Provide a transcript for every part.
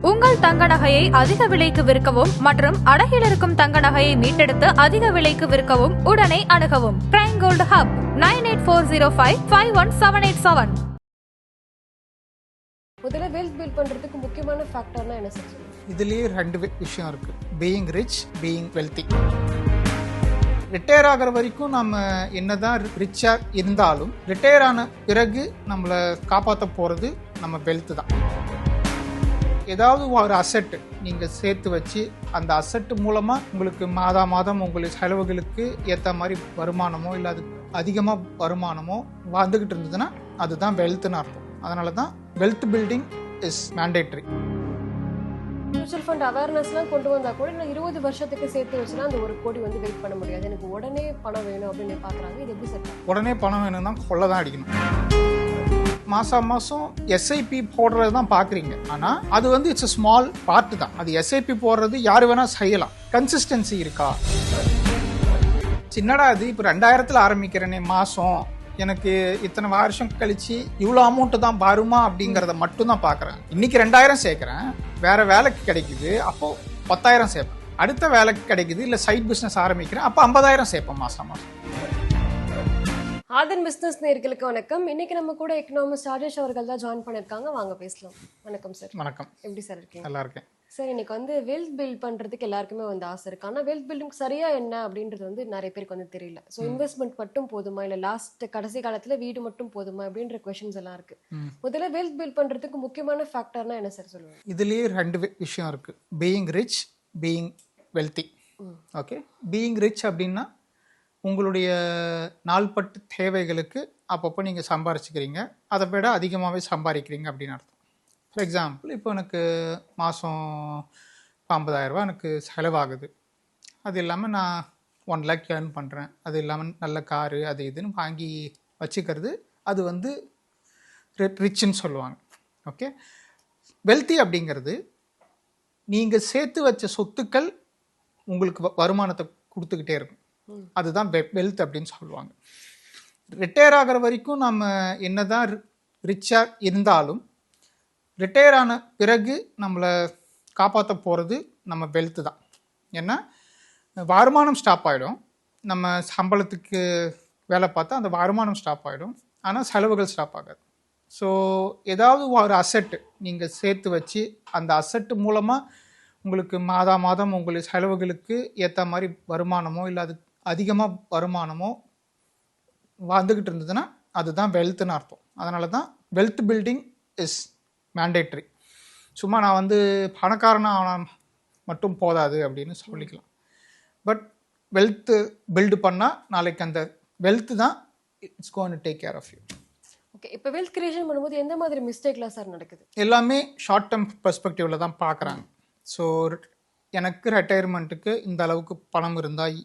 உங்கள் தங்க நகையை அதிக விலைக்கு விற்கவும் மற்றும் அடகில் இருக்கும் தங்க நகையை மீட்டெடுத்து அதிக விலைக்கு விற்கவும் உடனே அணுகவும் பிரைம் கோல்டு ஹப் 9840551787. முதல்ல வெல்த் பில்ட் பண்றதுக்கு முக்கியமான ஃபேக்டர்னா என்ன சார் சொல்லுங்க? இதுலயே ரெண்டு விஷயம் இருக்கு, being rich, being wealthy. Retire ஆகிற வரைக்கும் நம்ம என்னதான் ரிச்சா இருந்தாலும் ரிட்டையர் ஆன பிறகு நம்மளை காப்பாற்ற போறது நம்ம வெல்த் தான். ஏதாவது ஒரு அசெட் நீங்க சேர்த்து வச்சு அந்த அசெட் மூலமா உங்களுக்கு மாதம் உங்களுக்கு செலவுகளுக்கு ஏற்ற மாதிரி வருமானமோ இல்லை அது அதிகமாக வருமானமோ வந்துகிட்டு இருந்ததுன்னா அதுதான் வெல்த்னு அர்த்தம். அதனால தான் wealth building is mandatory. Mutual fund அவேர்னஸ்லாம் கொண்டு வந்தா கூட இன்னும் 20 வருஷத்துக்கு சேர்த்து வச்சுன்னா அந்த 1 கோடி வந்து வெயிட் பண்ண முடியாது, எனக்கு உடனே பணம் வேணும் அப்படின்னு பாக்குறாங்க. இது எப்படி சார்? உடனே பணம் வேணும்னா கொள்ள தான் அடிக்கணும். மாசம் எஸ்ஐபி போடுறது தான் பாக்குறீங்க, ஆனா அது வந்து இட்ஸ் ஸ்மால் பார்ட் தான். அது எஸ்ஐபி போடுறது யாரு வேணா செய்யலாம். கன்சிஸ்டன்சி இருக்கா? சின்னடா இது இப்போ 2000 ஆரம்பிக்கிறேனே, மாசம் எனக்கு இத்தனை வருஷம் கழிச்சு இவ்வளோ அமௌண்ட் தான் வருமா அப்படிங்கிறத மட்டும் தான் பார்க்குறேன். இன்னைக்கு 2000 சேர்க்குறேன், வேற வேலைக்கு கிடைக்குது, அப்போ 10,000 சேர்ப்பேன். அடுத்த வேலைக்கு கிடைக்குது, இல்லை சைட் பிஸ்னஸ் ஆரம்பிக்கிறேன், அப்போ 50,000 சேர்ப்பேன் மாசம். ஆதன் பிசினஸ் நேயர்களுக்கு வணக்கம். இன்னைக்கு நம்ம கூட எக்கனாமிஸ்ட் ராஜேஷ் அவர்கள் தான் ஜாயின் பண்ணிருக்காங்க. வாங்க பேசலாம். வணக்கம் சார். வணக்கம். எப்படி சார் இருக்கீங்க? நல்லா இருக்கேன் சார். இன்னைக்கு வந்து வெல்த் பில்ட் பண்றதுக்கு எல்லாருக்குமே வந்து ஆசை இருக்கு, ஆனா வெல்த் பில்டிங் சரியா என்ன அப்படின்றது வந்து நிறைய பேருக்கு வந்து தெரியல. ஸோ இன்வெஸ்ட்மெண்ட் மட்டும் போதுமா, இல்ல கடைசி காலத்துல வீடு மட்டும் போதுமா அப்படின்ற கொஸ்டின்ஸ் எல்லாம் இருக்கு. முதல்ல வெல்த் பில்ட் பண்றதுக்கு முக்கியமான ஃபேக்டர்னா என்ன சார் சொல்லுவாங்க? இதுலயே ரெண்டு விஷயம் இருக்கு, being rich, being wealthy. Okay, being rich அப்படின்னா உங்களுடைய நாள்பட்டு தேவைகளுக்கு அப்பப்போ நீங்கள் சம்பாரிச்சுக்கிறீங்க, அதை விட அதிகமாகவே சம்பாதிக்கிறீங்க அப்படின்னு அர்த்தம். ஃபார் எக்ஸாம்பிள், இப்போ எனக்கு மாதம் 50,000 எனக்கு செலவாகுது, அது இல்லாமல் நான் 1 lakh ஏர்ன் பண்ணுறேன், அது இல்லாமல் நல்ல காரு அது இதுன்னு வாங்கி வச்சுக்கிறது, அது வந்து ரிச்சுன்னு சொல்லுவாங்க. ஓகே, வெல்த்தி அப்படிங்கிறது நீங்கள் சேர்த்து வச்ச சொத்துக்கள் உங்களுக்கு வருமானத்தை கொடுத்துக்கிட்டே இருக்கும், அதுதான் வெல்த் அப்படின்னு சொல்லுவாங்க. ரிட்டையர் ஆகிற வரைக்கும் நம்ம என்னதான் ரிச்சா இருந்தாலும் ரிட்டையர் ஆன பிறகு நம்மளை காப்பாற்ற போகிறது நம்ம வெல்த் தான். ஏன்னா வருமானம் ஸ்டாப் ஆகிடும், நம்ம சம்பளத்துக்கு வேலை பார்த்தா அந்த வருமானம் ஸ்டாப் ஆகிடும், ஆனால் செலவுகள் ஸ்டாப் ஆகாது. ஸோ ஏதாவது ஒரு அசெட் நீங்கள் சேர்த்து வச்சு அந்த அசெட் மூலமாக உங்களுக்கு மாதம் உங்களுக்கு செலவுகளுக்கு ஏற்ற மாதிரி வருமானமோ இல்லை அது அதிகமாக வருமானமோ வந்துக்கிட்டு இருந்ததுன்னா அதுதான் வெல்த்னு அர்த்தம். அதனால தான் வெல்த் பில்டிங் இஸ் மேண்டேட்டரி. சும்மா நான் வந்து பணக்காரனாக மட்டும் போதாது அப்படின்னு சொல்லிக்கலாம். பட் வெல்த்து பில்டு பண்ணால் நாளைக்கு அந்த வெல்த்து தான் it's going to take care of you. Okay, இப்போ வெல்த் கிரியேஷன் பண்ணும்போது எந்த மாதிரி மிஸ்டேக்லாம் சார் நடக்குது? எல்லாமே ஷார்ட் டேர்ம் பெர்ஸ்பெக்டிவில் தான் பார்க்குறாங்க. ஸோ எனக்கு ரிட்டையர்மெண்ட்டுக்கு இந்த அளவுக்கு பணம் இருந்தால்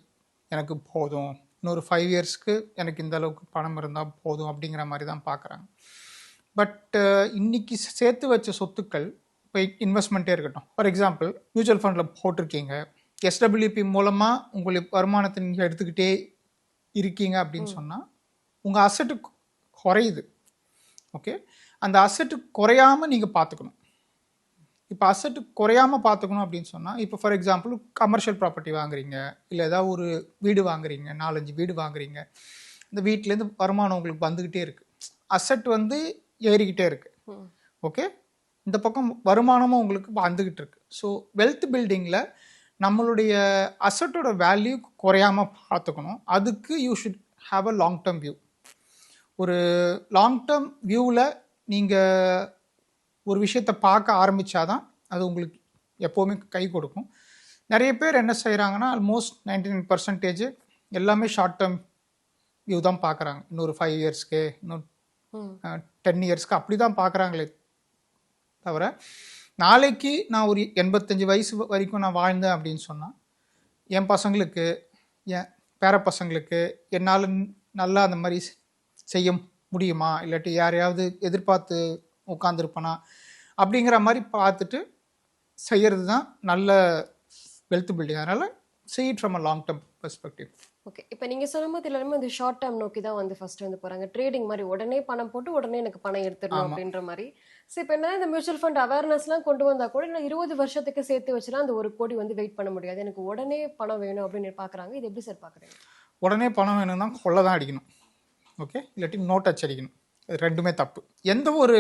எனக்கு போதும், இன்னொரு 5 yearsக்கு எனக்கு இந்த அளவுக்கு பணம் இருந்தால் போதும் அப்படிங்கிற மாதிரி தான் பார்க்குறாங்க. பட் இன்னைக்கு சேர்த்து வச்ச சொத்துக்கள் இப்போ இன்வெஸ்ட்மெண்ட்டே இருக்கட்டும். ஃபார் எக்ஸாம்பிள், மியூச்சுவல் ஃபண்டில் போட்டிருக்கீங்க, எஸ்டபிள்யூபி மூலமாக உங்களுக்கு வருமானத்தை நீங்கள் எடுத்துக்கிட்டே இருக்கீங்க அப்படின்னு சொன்னால் உங்கள் அசெட்டு குறையுது. ஓகே, அந்த அசெட்டு குறையாமல் நீங்கள் பார்த்துக்கணும். இப்போ அசெட்டு குறையாமல் பார்த்துக்கணும் அப்படின்னு சொன்னால், இப்போ ஃபார் எக்ஸாம்பிள் கமர்ஷியல் ப்ராப்பர்ட்டி வாங்குறீங்க, இல்லை ஏதாவது ஒரு வீடு வாங்குறீங்க, 4-5 வீடு வாங்குறீங்க, இந்த வீட்டிலேருந்து வருமானம் உங்களுக்கு வந்துக்கிட்டே இருக்குது, அசெட் வந்து ஏறிக்கிட்டே இருக்குது. ஓகே, இந்த பக்கம் வருமானமும் உங்களுக்கு வந்துக்கிட்டு இருக்கு. ஸோ வெல்த் பில்டிங்கில் நம்மளுடைய அசெட்டோட வேல்யூ குறையாமல் பார்த்துக்கணும். அதுக்கு you should have a long term view. ஒரு லாங் டேர்ம் வியூவில் நீங்கள் ஒரு விஷயத்தை பார்க்க ஆரம்பித்தாதான் அது உங்களுக்கு எப்போவுமே கை கொடுக்கும். நிறைய பேர் என்ன செய்கிறாங்கன்னா, ஆல்மோஸ்ட் 99% எல்லாமே ஷார்ட் டேர்ம் வியூ தான் பார்க்குறாங்க. இன்னொரு 5 yearsக்கு, இன்னொரு 10 yearsக்கு அப்படி தான் பார்க்குறாங்களே தவிர, நாளைக்கு நான் ஒரு 85 வயசு வரைக்கும் நான் வாழ்ந்தேன் அப்படின்னு சொன்னால் என் பசங்களுக்கு, என் பேர பசங்களுக்கு என்னால் நல்லா அந்த மாதிரி செய்ய முடியுமா, இல்லாட்டி யாரையாவது எதிர்பார்த்து உட்காந்துருப்பனா அப்படிங்கிற மாதிரி பார்த்துட்டு செய்கிறது தான் நல்ல வெல்த் பில்டிங். அதனால் see it from a long term perspective. Okay, இப்போ நீங்கள் சொன்ன மாதிரி எல்லாருமே இந்த ஷார்ட் டேர்ம் நோக்கி தான் வந்து ஃபர்ஸ்ட் வந்து போகிறாங்க. ட்ரேடிங் மாதிரி உடனே பணம் போட்டு உடனே எனக்கு பணம் எடுத்துடணும் அப்படின்ற மாதிரி. சரி, இப்போ என்ன இந்த மியூச்சுவல் ஃபண்ட் அவேர்னஸ்லாம் கொண்டு வந்தா கூட இன்னும் 20 வருஷத்துக்கு சேர்த்து வச்சுலாம் அந்த 1 கோடி வந்து வெயிட் பண்ண முடியாது, எனக்கு உடனே பணம் வேணும் அப்படின்னு பார்க்குறாங்க. இது எப்படி சார் பார்க்குறீங்க? உடனே பணம் வேணும்னா கொள்ளை தான் அடிக்கணும், ஓகே, இல்லாட்டி நோட் அச்சடிக்கணும். இது ரெண்டுமே தப்பு. எந்த ஒரு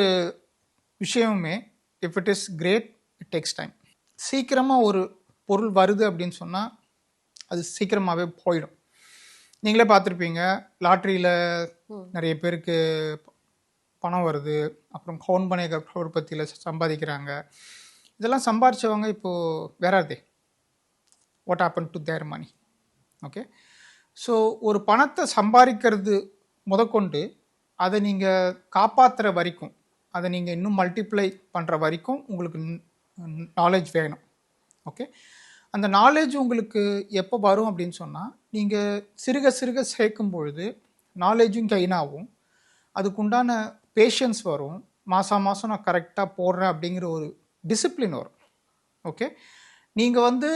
விஷயமுமே if it is great it takes time. சீக்கிரமாக ஒரு பொருள் வருது அப்படின்னு சொன்னால் அது சீக்கிரமாகவே போயிடும். நீங்களே பார்த்துருப்பீங்க, லாட்ரியில் நிறைய பேருக்கு பணம் வருது, அப்புறம் கவுன்பனை உற்பத்தியில் சம்பாதிக்கிறாங்க. இதெல்லாம் சம்பாதிச்சவங்க இப்போது வேற are they, what happen to their money? Okay, so ஒரு பணத்தை சம்பாதிக்கிறது முதற்கொண்டு அதை நீங்கள் காப்பாற்றுற வரைக்கும், அதை நீங்கள் இன்னும் மல்டிப்ளை பண்ணுற வரைக்கும் உங்களுக்கு நாலேஜ் வேணும். ஓகே, அந்த நாலேஜ் உங்களுக்கு எப்போ வரும் அப்படின்னு சொன்னால், நீங்கள் சிறுக சிறுக சேர்க்கும் பொழுது நாலேஜும் கெயின் ஆகும், அதுக்குண்டான பேஷன்ஸ் வரும், மாதம் மாதம் நான் கரெக்டாக போடுறேன் அப்படிங்கிற ஒரு டிசிப்ளின் வரும். ஓகே, நீங்கள் வந்து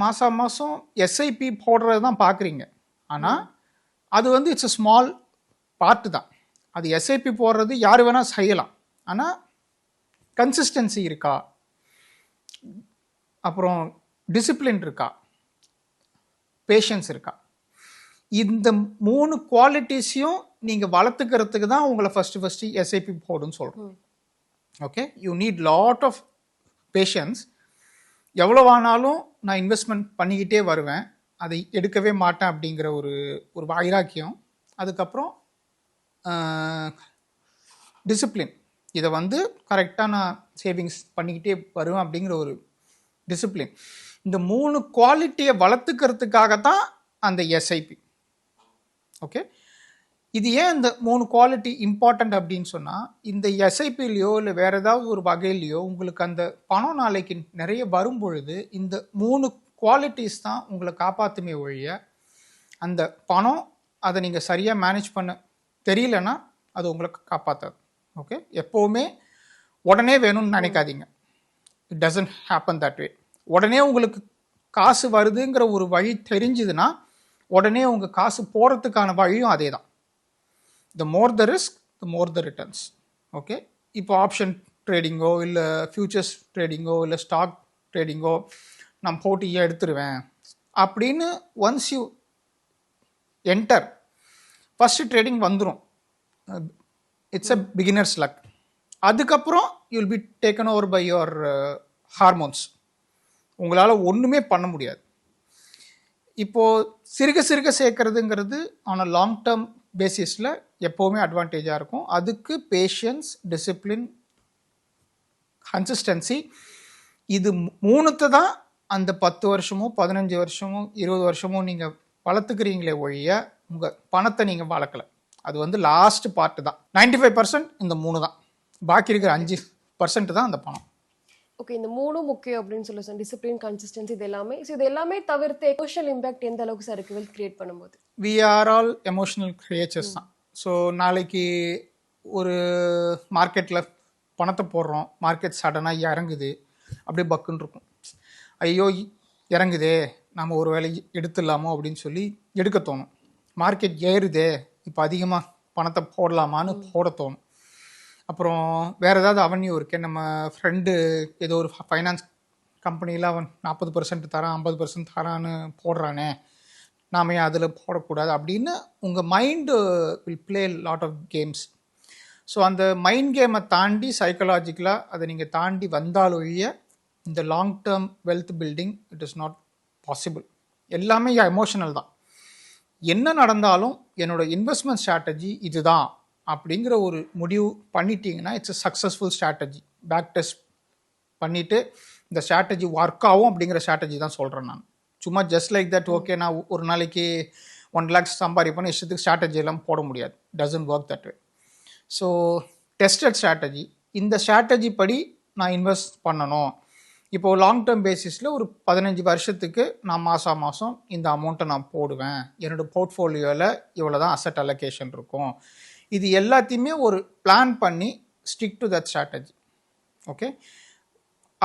மாதம் மாதம் எஸ்ஐபி போடுறது தான் பார்க்குறீங்க, ஆனால் அது வந்து இட்ஸ் அ ஸ்மால் பார்ட்டு தான். அது எஸ்ஐபி போடுறது யார் வேணால் செய்யலாம், ஆனால் கன்சிஸ்டன்சி இருக்கா, அப்புறம் டிசிப்ளின் இருக்கா, பேஷன்ஸ் இருக்கா, இந்த 3 குவாலிட்டிஸையும் நீங்கள் வளர்த்துக்கிறதுக்கு தான் உங்களை ஃபஸ்ட்டு எஸ்ஐபி போடுன்னு சொல்கிறோம். Okay, you need lot of patience. எவ்வளோ ஆனாலும் நான் இன்வெஸ்ட்மெண்ட் பண்ணிக்கிட்டே வருவேன், அதை எடுக்கவே மாட்டேன் அப்படிங்கிற ஒரு வைராக்கியம். அதுக்கப்புறம் டிசிப்ளின், இதை வந்து கரெக்டாக நான் சேவிங்ஸ் பண்ணிக்கிட்டே வருவேன் அப்படிங்கிற ஒரு டிசிப்ளின். இந்த 3 குவாலிட்டியை வளர்த்துக்கிறதுக்காகத்தான் அந்த எஸ்ஐபி. ஓகே, இது ஏன் இந்த 3 குவாலிட்டி இம்பார்ட்டண்ட் அப்படின்னு சொன்னால், இந்த எஸ்ஐபிலையோ இல்லை வேறு ஏதாவது ஒரு வகையிலையோ உங்களுக்கு அந்த பணம் நாளைக்கு நிறைய வரும் பொழுது இந்த 3 குவாலிட்டிஸ் தான் உங்களை காப்பாற்றுமே ஒழிய, அந்த பணம் அதை நீங்கள் சரியாக மேனேஜ் பண்ண தெரியலன்னா அது உங்களை காப்பாற்றாது. ஓகே, எப்போவுமே உடனே வேணும்னு நினைக்காதீங்க, it doesn't happen that way. உடனே உங்களுக்கு காசு வருதுங்கிற ஒரு வழி தெரிஞ்சுதுன்னா உடனே உங்கள் காசு போகிறதுக்கான வழியும் அதே தான். The more the risk the more the returns. Okay, இப்போ ஆப்ஷன் ட்ரேடிங்கோ இல்லை ஃபியூச்சர்ஸ் ட்ரேடிங்கோ இல்லை ஸ்டாக் ட்ரேடிங்கோ நான் போட்டியை எடுத்துருவேன் அப்படின்னு once you enter, first trading வந்துடும், இட்ஸ் அ பிகினர்ஸ் லக். அதுக்கப்புறம் you will be taken over by your hormones. உங்களால் ஒன்றுமே பண்ண முடியாது. இப்போது சிறுக சிறுக சேர்க்கறதுங்கிறது ஆன் அ லாங் டேர்ம் பேசிஸில் எப்போவுமே அட்வான்டேஜாக இருக்கும். அதுக்கு பேஷன்ஸ், டிசிப்ளின், கன்சிஸ்டன்சி, இது 3 தான் அந்த 10 வருஷமோ 15 வருஷமோ 20 வருஷமோ நீங்கள் வளர்த்துக்கிறீங்களே ஒழிய உங்கள் பணத்தை நீங்கள் வளர்க்கலை. அது வந்து லாஸ்ட் பார்ட்டு தான். 95% இந்த 3 தான், பாக்கி இருக்கிற 5% தான் அந்த பணம். ஓகே, இந்த 3 முக்கியம் அப்படின்னு சொல்லி சார், டிசிப்ளின், கன்சிஸ்டன்சி, இது எல்லாமே. ஸோ இது எல்லாமே தவிர்த்து எமோஷனல் இம்பாக்ட் எந்த அளவுக்கு சார் இருக்கு வெல்த் கிரியேட் பண்ணும்போது? We are all emotional creatures தான். ஸோ நாளைக்கு ஒரு மார்க்கெட்டில் பணத்தை போடுறோம், மார்க்கெட் சடனாக இறங்குது, அப்படியே பக்குன்னு இருக்கும், ஐயோ இறங்குதே நம்ம ஒரு வேலை எடுத்துடலாமோ அப்படின்னு சொல்லி எடுக்க தோணும். மார்க்கெட் ஏறுதே இப்போ அதிகமாக பணத்தை போடலாமான்னு போட தோணும். அப்புறம் வேறு ஏதாவது அவன்யூ இருக்கே, நம்ம ஃப்ரெண்டு ஏதோ ஒரு ஃபைனான்ஸ் கம்பெனியில் அவன் 40% தரான் 50% தரான்னு போடுறானே, நாம ஏன் அதில் போடக்கூடாது அப்படின்னு உங்கள் mind will play lot of games. So அந்த மைண்ட் கேமை தாண்டி சைக்கலாஜிக்கலாக அதை நீங்கள் தாண்டி வந்தாலொழிய இந்த long term wealth building it is not possible. எல்லாமே எமோஷனல் தான். என்ன நடந்தாலும் என்னோட இன்வெஸ்ட்மெண்ட் ஸ்ட்ராட்டஜி இதுதான் அப்படிங்கிற ஒரு முடிவு பண்ணிட்டீங்கன்னா it's a successful strategy. Back test பண்ணிவிட்டு இந்த ஸ்ட்ராட்டஜி ஒர்க் ஆகும் அப்படிங்கிற ஸ்ட்ராட்டஜி தான் சொல்கிறேன் நான். சும்மா ஜஸ்ட் லைக் தட் ஓகே நான் ஒரு நாளைக்கு 1 lakhs சம்பாதிப்பேன்னு இஷ்டத்துக்கு ஸ்ட்ராட்டஜி எல்லாம் போட முடியாது. Doesn't work that way. So tested strategy, இந்த ஸ்ட்ராட்டஜி படி நான் இன்வெஸ்ட் பண்ணணும். இப்போது லாங் டேர்ம் பேசிஸில் ஒரு 15 வருஷத்துக்கு நான் மாதம் இந்த அமௌண்ட்டை நான் போடுவேன், என்னோடய போர்ட்ஃபோலியோவில் இவ்வளோ தான் அசட் அலோகேஷன் இருக்கும். இது எல்லாத்தையுமே ஒரு பிளான் பண்ணி stick to that strategy. Okay,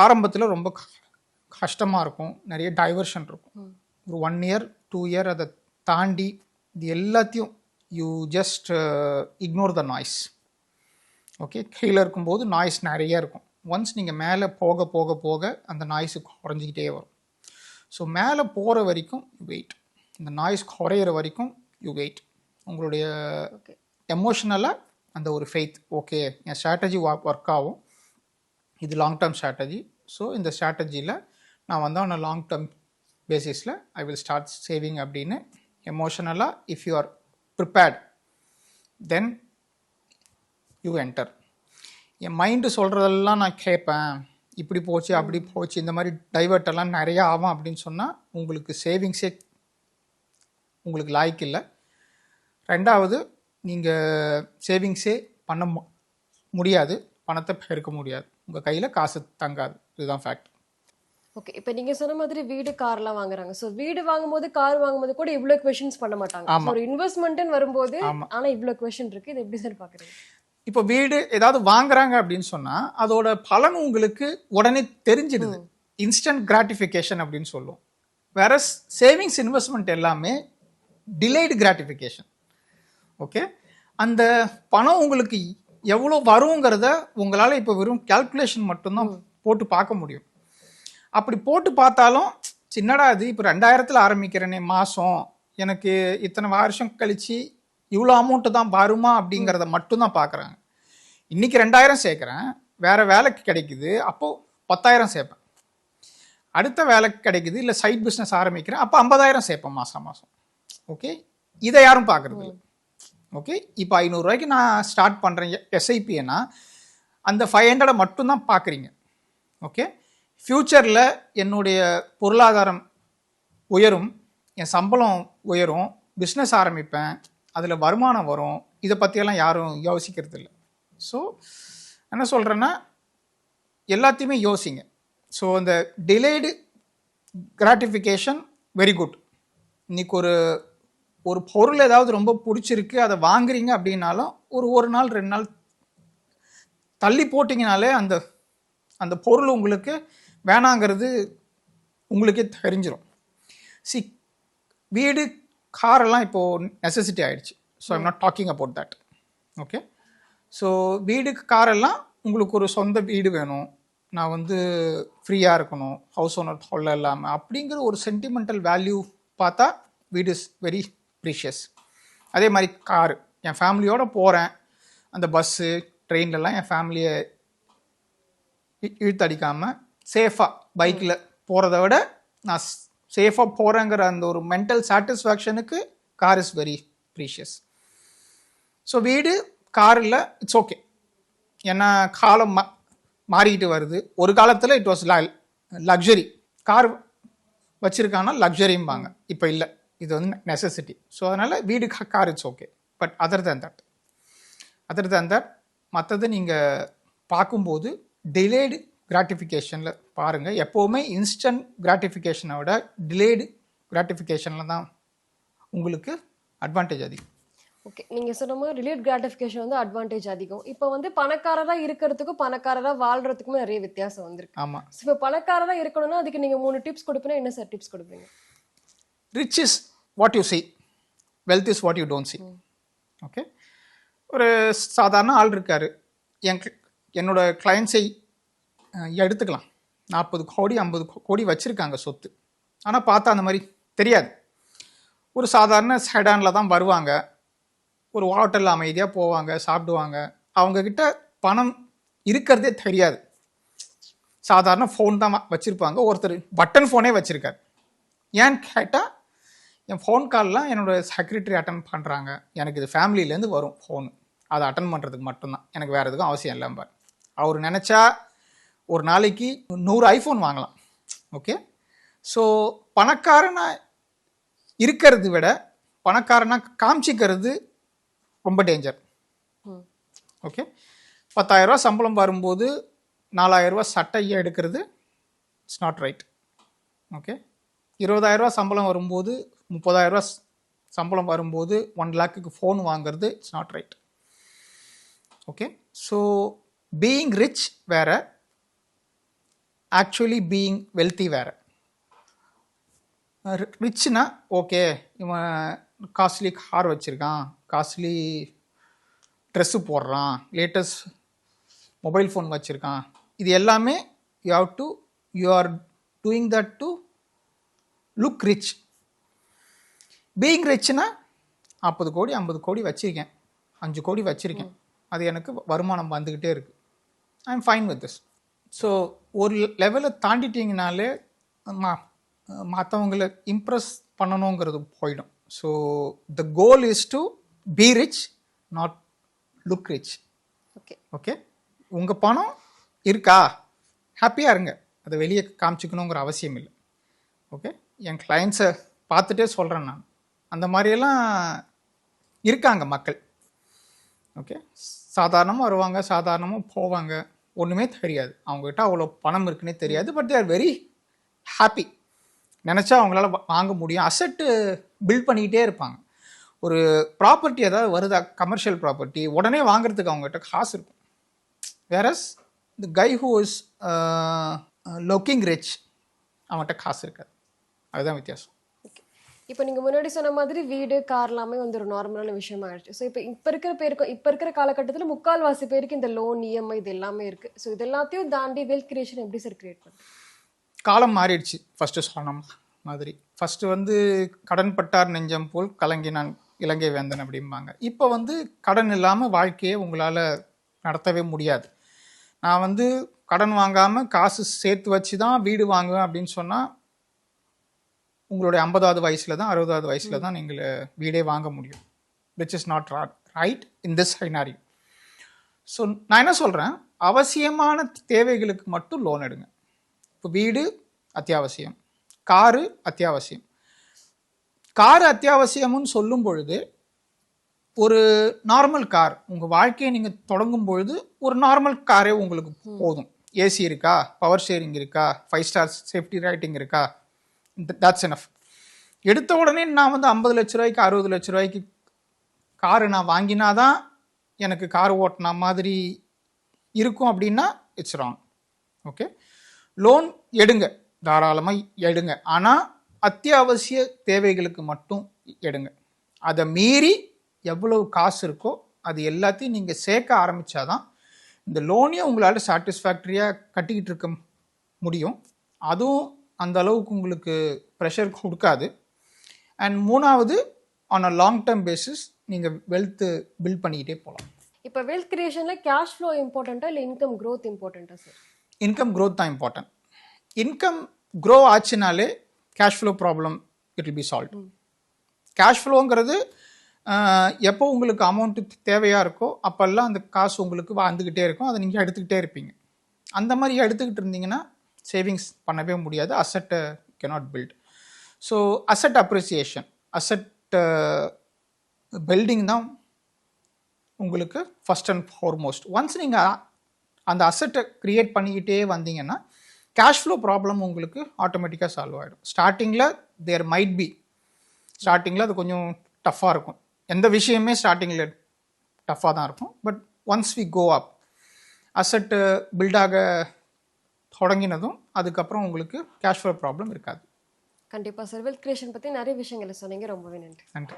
ஆரம்பத்தில் ரொம்ப கஷ்டமாக இருக்கும், நிறைய டைவர்ஷன் இருக்கும். ஒரு 1 year 2 year அதை தாண்டி இது எல்லாத்தையும் you just ignore the noise. Okay, கீழே இருக்கும்போது நாய்ஸ் நிறைய இருக்கும். ஒன்ஸ் நீங்கள் மேலே போக போக போக அந்த நாய்ஸு குறைஞ்சிக்கிட்டே வரும். ஸோ மேலே போகிற வரைக்கும் வெயிட், இந்த நாய்ஸ் குறையிற வரைக்கும் யூ வெயிட். உங்களுடைய எமோஷ்னலாக அந்த ஒரு ஃபெய்த், ஓகே என் ஸ்ட்ராட்டஜி ஒர்க் ஆகும், இது லாங் டேர்ம் ஸ்ட்ராட்டஜி. ஸோ இந்த ஸ்ட்ராட்டஜியில் நான் வந்து ஆன் லாங் டேர்ம் பேசிஸில் ஐ வில் ஸ்டார்ட் சேவிங் அப்படின்னு எமோஷனலாக if you are prepared then you enter. N mind சொல்கிறதெல்லாம் நான் கேட்பேன், இப்படி போச்சு அப்படி போச்சு இந்த மாதிரி டைவர்ட் எல்லாம் நிறையா ஆகும் அப்படின்னு சொன்னால் உங்களுக்கு சேவிங்ஸே உங்களுக்கு லாய்க்கு இல்லை. ரெண்டாவது, நீங்கள் சேவிங்ஸே பண்ண முடியாது, பணத்தை பெருக்க முடியாது, உங்கள் கையில் காசு தங்காது. இதுதான் ஃபேக்ட். ஓகே, இப்போ நீங்க சொன்ன மாதிரி வீடு கார்லாம் வாங்குறாங்க. ஸோ வீடு வாங்கும்போது கார் வாங்கும்போது கூட இவ்வளோ கொஷின்ஸ் பண்ண மாட்டாங்க. ஒரு இன்வெஸ்ட்மெண்ட்னு வரும்போது ஆனால் இவ்வளோ கொஷின் இருக்கு. இது எப்படி சார் பார்க்குறீங்க? இப்போ வீடு ஏதாவது வாங்குறாங்க அப்படின்னு சொன்னால் அதோட பலன் உங்களுக்கு உடனே தெரிஞ்சிடுது, இன்ஸ்டன்ட் கிராட்டிஃபிகேஷன் அப்படின்னு சொல்லுவோம். வேற சேவிங்ஸ் இன்வெஸ்ட்மெண்ட் எல்லாமே டிலேடு கிராட்டிஃபிகேஷன். ஓகே, அந்த பணம் உங்களுக்கு எவ்வளோ வருங்கிறத உங்களால் இப்போ வெறும் கால்குலேஷன் மட்டும்தான் போட்டு பார்க்க முடியும். அப்படி போட்டு பார்த்தாலும் சின்னடா இது இப்போ 2000 ஆரம்பிக்கிறேனே மாதம், எனக்கு இத்தனை வருஷம் கழிச்சு இவ்வளோ அமௌண்ட்டு தான் வருமா அப்படிங்கிறத மட்டும்தான் பார்க்குறாங்க. இன்றைக்கி 2000 சேர்க்குறேன், வேறு வேலைக்கு கிடைக்குது, அப்போது 10,000 சேர்ப்பேன். அடுத்த வேலைக்கு கிடைக்குது, இல்லை சைட் பிஸ்னஸ் ஆரம்பிக்கிறேன், அப்போ 50,000 சேர்ப்பேன் மாதம். ஓகே, இதை யாரும் பார்க்குறது இல்லை. ஓகே, இப்போ 500 ரூபாய்க்கு நான் ஸ்டார்ட் பண்ணுறேன் எஸ்ஐபின்னா அந்த 500 மட்டும்தான் பார்க்குறீங்க. ஓகே, ஃப்யூச்சரில் என்னுடைய பொருளாதாரம் உயரும், என் சம்பளம் உயரும், பிஸ்னஸ் ஆரம்பிப்பேன், அதில் வருமானம் வரும், இதை பற்றியெல்லாம் யாரும் யோசிக்கிறது இல்லை. ஸோ என்ன சொல்கிறேன்னா எல்லாத்தையுமே யோசிங்க. ஸோ அந்த டிலேடு கிராட்டிஃபிகேஷன் வெரி குட். இன்றைக்கி ஒரு பொருள் ஏதாவது ரொம்ப பிடிச்சிருக்கு, அதை வாங்குறீங்க அப்படின்னாலும் ஒரு நாள் 2 நாள் தள்ளி போட்டிங்கனாலே அந்த பொருள் உங்களுக்கு வேணாங்கிறது உங்களுக்கே தெரிஞ்சிடும். வீடு காரெல்லாம் இப்போது நெசசிட்டி ஆகிடுச்சு. So I'm not talking about that. Okay, so வீடு காரெல்லாம் உங்களுக்கு ஒரு சொந்த வீடு வேணும், நான் வந்து ஃப்ரீயாக இருக்கணும், ஹவுஸ் ஓனர் தொல்லை இல்லாமல் அப்படிங்கிற ஒரு சென்டிமெண்டல் வேல்யூ பார்த்தா வீடு இஸ் வெரி ப்ரீஷியஸ். அதே மாதிரி காரு, என் ஃபேமிலியோடு போகிறேன், அந்த பஸ்ஸு ட்ரெயின்லலாம் என் ஃபேமிலியை இழுத்தடிக்காமல் சேஃபாக பைக்கில் போகிறத விட நான் சேஃபாக போகிறேங்கிற அந்த ஒரு மென்டல் சாட்டிஸ்ஃபேக்ஷனுக்கு car is very precious. So வீடு கார் இல்லை, இட்ஸ் ஓகே. ஏன்னா காலம் மாறிக்கிட்டு வருது. ஒரு காலத்தில் இட் வாஸ் லக்ஸரி, கார் வச்சுருக்காங்கன்னா லக்ஸரிம்பாங்க, இப்போ இல்லை, இது வந்து நெசசிட்டி. ஸோ அதனால் வீடு car it's okay. But other than that மற்றது நீங்கள் பார்க்கும்போது டிலேடு கிராட்டிஃபிகேஷனில் பாருங்கள். எப்போவுமே இன்ஸ்டன்ட் கிராட்டிஃபிகேஷனை விட டிலேடு கிராட்டிஃபிகேஷனில் தான் உங்களுக்கு அட்வான்டேஜ் அதிகம். ஓகே, நீங்கள் சொன்ன மாதிரி டிலேட் கிராட்டிஃபிகேஷன் வந்து அட்வான்டேஜ் அதிகம். இப்போ வந்து பணக்காரராக இருக்கிறதுக்கும் பணக்காரராக வாழ்கிறதுக்குமே நிறைய வித்தியாசம் வந்திருக்கு. ஆமாம். இப்போ பணக்காரராக இருக்கணும்னா அதுக்கு நீங்கள் 3 டிப்ஸ் கொடுப்பீங்கன்னா என்ன சார் டிப்ஸ் கொடுப்பீங்க? Rich is what you see, wealth is what you don't see. Okay, ஒரு சாதாரண ஆள் இருக்கார், என்னோட கிளைண்ட்ஸை எடுத்துக்கலாம், 40 கோடி 50 கோடி வச்சுருக்காங்க சொத்து, ஆனால் பார்த்தா அந்த மாதிரி தெரியாது. ஒரு சாதாரண செடானில் தான் வருவாங்க, ஒரு ஹோட்டலில் அமைதியாக போவாங்க, சாப்பிடுவாங்க, அவங்கக்கிட்ட பணம் இருக்கிறதே தெரியாது. சாதாரண ஃபோன் தான் வச்சுருப்பாங்க, ஒருத்தர் பட்டன் ஃபோனே வச்சுருக்கார். ஏன்னு கேட்டால் என் ஃபோன் கால்லாம் என்னோடய செக்ரட்டரி அட்டன் பண்ணுறாங்க, எனக்கு இது ஃபேமிலியிலேருந்து வரும் ஃபோனு, அதை அட்டன் பண்ணுறதுக்கு மட்டும்தான், எனக்கு வேறு எதுக்கும் அவசியம் இல்லைம்பார். அவர் நினச்சா ஒரு நாளைக்கு 100 ஐஃபோன் வாங்கலாம். ஓகே, ஸோ பணக்காரனாக இருக்கிறது விட பணக்காரனாக காமிச்சிக்கிறது ரொம்ப டேஞ்சர். ஓகே, 10,000 ரூபா சம்பளம் வரும்போது 4,000 ரூபா சட்டையை எடுக்கிறது இட்ஸ் நாட் ரைட். ஓகே, 20,000 ரூபா சம்பளம் வரும்போது 30,000 ரூபா சம்பளம் வரும்போது 1 லேக்குக்கு ஃபோன் வாங்குறது it's not right. Okay, so being rich வேற, ஆக்சுவலி பீயிங் வெல்த்தி வேற. ரிச்னா ஓகே, இவன் காஸ்ட்லி கார் வச்சுருக்கான், காஸ்ட்லி ட்ரெஸ்ஸு போடுறான், லேட்டஸ்ட் மொபைல் ஃபோன் வச்சுருக்கான், இது எல்லாமே you are doing that to look rich. Being ரிச்னா 40 கோடி 50 கோடி வச்சுருக்கேன், 5 கோடி வச்சுருக்கேன், அது எனக்கு வருமானம் வந்துக்கிட்டே இருக்குது, I am fine with this. So ஒரு லெவலை தாண்டிட்டிங்கனாலே மற்றவங்களை இம்ப்ரெஸ் பண்ணணுங்கிறது போயிடும். So the goal is to be rich, not look rich. Okay okay, உங்கள் பணம் இருக்கா, ஹாப்பியாக இருங்க, அதை வெளியே காமிச்சிக்கணுங்கிற அவசியம் இல்லை. ஓகே, என் கிளைண்ட்ஸை பார்த்துட்டே சொல்கிறேன் நான், அந்த மாதிரியெல்லாம் இருக்காங்க மக்கள். ஓகே, சாதாரணமாக வருவாங்க, சாதாரணமாக போவாங்க, ஒன்றுமே தெரியாது, அவங்ககிட்ட அவ்வளோ பணம் இருக்குன்னே தெரியாது, but they are very happy. நினச்சா அவங்களால வாங்க முடியும், அசட்டு பில்ட் பண்ணிக்கிட்டே இருப்பாங்க. ஒரு ப்ராப்பர்ட்டி ஏதாவது வருதா, கமர்ஷியல் ப்ராப்பர்ட்டி, உடனே வாங்குறதுக்கு அவங்ககிட்ட காசு இருக்கும். Various the guy who is looking rich, அவங்ககிட்ட காசு இருக்காது. அதுதான் வித்தியாசம். இப்போ நீங்கள் முன்னாடி சொன்ன மாதிரி வீடு கார் எல்லாமே வந்து ஒரு நார்மலான விஷயமா ஆயிடுச்சு. ஸோ இப்போ இருக்கிற காலகட்டத்தில் முக்கால்வாசி பேருக்கு இந்த லோன் இஎம்ஐ இது எல்லாமே இருக்குது. ஸோ இது எல்லாத்தையும் தாண்டி வெல்த் கிரியேஷன் எப்படி சார் கிரியேட் பண்ணுறது? காலம் மாறிடுச்சு. ஃபஸ்ட்டு சொன்ன மாதிரி ஃபஸ்ட்டு வந்து கடன் பட்டார் நெஞ்சம் போல் கலங்கினான் இலங்கை வேந்தன் அப்படிம்பாங்க. இப்போ வந்து கடன் இல்லாமல் வாழ்க்கையை உங்களால் நடத்தவே முடியாது. நான் வந்து கடன் வாங்காமல் காசு சேர்த்து வச்சு தான் வீடு வாங்குவேன் அப்படின்னு சொன்னால் உங்களுடைய 50வது வயசில் தான் 60வது வயசில் தான் நீங்கள் வீடே வாங்க முடியும். Which is not right in this scenario. So நான் என்ன சொல்கிறேன், அவசியமான தேவைகளுக்கு மட்டும் லோன் எடுங்க. இப்போ வீடு அத்தியாவசியம், காரு அத்தியாவசியம். காரு அத்தியாவசியம்னு சொல்லும் பொழுது ஒரு நார்மல் கார், உங்கள் வாழ்க்கையை நீங்கள் தொடங்கும் பொழுது ஒரு நார்மல் காரே உங்களுக்கு போதும். ஏசி இருக்கா, பவர் ஷேரிங் இருக்கா, 5 ஸ்டார் சேஃப்டி ரேட்டிங் இருக்கா, that's enough. எடுத்த உடனே நான் வந்து 50 லட்ச ரூபாய்க்கு 60 லட்ச ரூபாய்க்கு காரு நான் வாங்கினாதான் எனக்கு கார் ஓட்டின மாதிரி இருக்கும் அப்படின்னா இட்ஸ் ராங். ஓகே, லோன் எடுங்க, தாராளமாக எடுங்க, ஆனால் அத்தியாவசிய தேவைகளுக்கு மட்டும் எடுங்க. அதை மீறி எவ்வளவு காசு இருக்கோ அது எல்லாத்தையும் நீங்கள் சேர்க்க ஆரம்பித்தாதான் இந்த லோனையும் உங்களால் சாட்டிஸ்ஃபேக்டரியாக கட்டிக்கிட்டு இருக்க முடியும். அதுவும் அந்த அளவுக்கு உங்களுக்கு ப்ரெஷர் கொடுக்காது. அண்ட் மூணாவது, on a long term basis நீங்கள் வெல்த்து பில்ட் பண்ணிக்கிட்டே போகலாம். இப்போ வெல்த் கிரியேஷனில் கேஷ் ஃப்ளோ இம்பார்ட்டண்ட்டா இல்லை இன்கம் க்ரோத் இம்பார்ட்டண்ட்டா சார்? இன்கம் க்ரோத் தான் இம்பார்ட்டன்ட். இன்கம் க்ரோ ஆச்சுனாலே cash flow problem it will be solve. கேஷ் ஃப்ளோங்கிறது எப்போ உங்களுக்கு அமௌண்ட்டு தேவையாக இருக்கோ அப்போல்லாம் அந்த காசு உங்களுக்கு வந்துக்கிட்டே இருக்கும், அதை நீங்கள் எடுத்துக்கிட்டே இருப்பீங்க. அந்த மாதிரி எடுத்துக்கிட்டு இருந்தீங்கன்னா சேவிங்ஸ் பண்ணவே முடியாது, அசட்டை cannot build. So asset appreciation, asset building தான் உங்களுக்கு ஃபஸ்ட் அண்ட் ஃபார்மோஸ்ட். ஒன்ஸ் நீங்கள் அந்த அசட்டை க்ரியேட் பண்ணிக்கிட்டே வந்தீங்கன்னா கேஷ் ஃப்ளோ ப்ராப்ளம் உங்களுக்கு ஆட்டோமேட்டிக்காக சால்வ் ஆகிடும். ஸ்டார்டிங்கில் தேர் மைட் பி, ஸ்டார்டிங்கில் அது கொஞ்சம் டஃப்பாக இருக்கும், எந்த விஷயமே ஸ்டார்டிங்கில் டஃப்பாக தான் இருக்கும். பட் ஒன்ஸ் வி கோ அப், அசட்டு பில்டாக தொடங்கினதும் அதுக்கப்புறம் உங்களுக்கு கேஷ் ஃப்ளோ ப்ராப்ளம் இருக்காது. கண்டிப்பாக சார். வெல்த் கிரியேஷன் பற்றி நிறைய விஷயங்களை சொன்னீங்க, ரொம்பவே நன்றி. நன்றி.